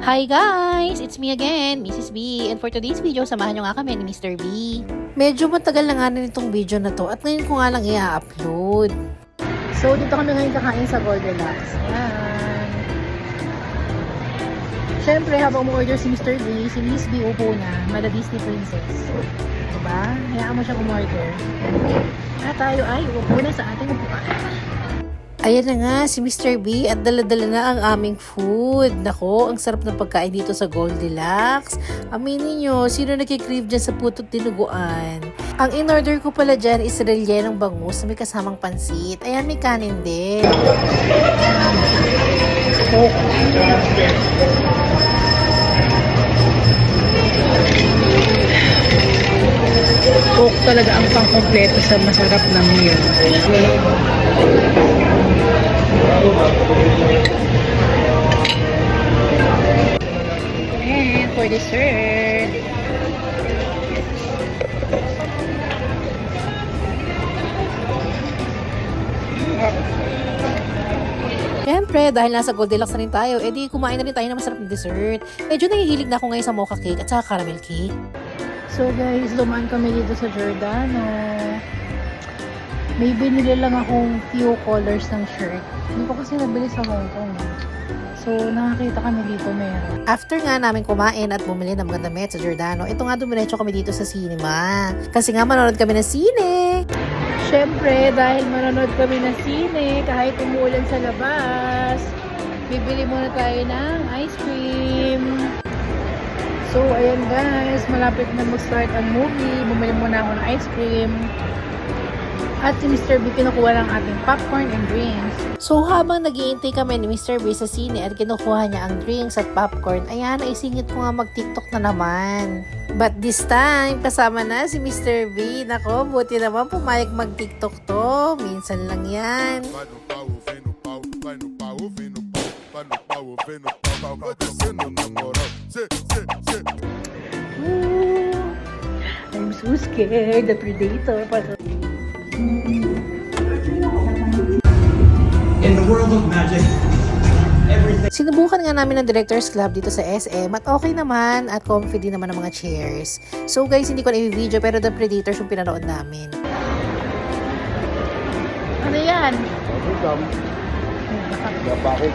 Hi guys! It's me again, Mrs. B. And for today's video, samahan nyo nga kami ni Mr. B. Medyo matagal na nga rin itong video na to at ngayon ko nga lang i-upload. So, dito kami ngayon kakain sa Goldilocks. Yan. Siyempre, habang umorder si Mr. B, si Miss B upo na, mala Disney Princess. Diba? Hayaan mo siya umorder. At tayo ay upo na sa ating upuan. Ayan na nga si Mr. B at dala-dala na ang aming food. Nako, ang sarap ng pagkain dito sa Goldilocks. Aminin nyo, sino nagkikrave dyan sa puto't dinuguan? Ang in-order ko pala dyan is rellenong bangus na may kasamang pansit. Ayan, may kanin din. Coke talaga ang pangkompleto sa masarap na meal. And for dessert, siyempre, dahil nasa Goldilocks na rin tayo, edi kumain na rin tayo ng masarap na dessert. Medyo nahihilig na ako ngayon sa mocha cake at saka caramel cake. So guys, dumaan kami dito sa Giordano. May binili lang akong few colors ng shirt. Hindi ko kasi nabili sa Hong Kong. So, nakakita kami dito meron. After nga namin kumain at bumili ng mga damit sa Giordano, ito nga dumiretso kami dito sa cinema. Kasi nga manonood kami ng sine. Siyempre, dahil manonood kami ng sine, kahit umuulan sa labas, bibili muna tayo ng ice cream. So, ayan guys, malapit na mag-start ang movie. Bumili muna ako ng ice cream. At si Mr. B kinukuha ng ating popcorn and drinks. So habang nag-iintay kami ni Mr. B sa sine at kinukuha niya ang drinks at popcorn, ayan, naisingit ko nga mag-TikTok na naman. But this time, kasama na si Mr. B. Nako, buti naman pumayag mag-TikTok to. Minsan lang yan. I'm so scared. The Predator. In the world of magic, everything. Sinubukan nga namin ng Directors Club dito sa SM at okay naman at comfy din naman ang mga chairs. So guys, hindi ko na i-video pero The Predators yung pinanood namin. Ano yan? Bakit?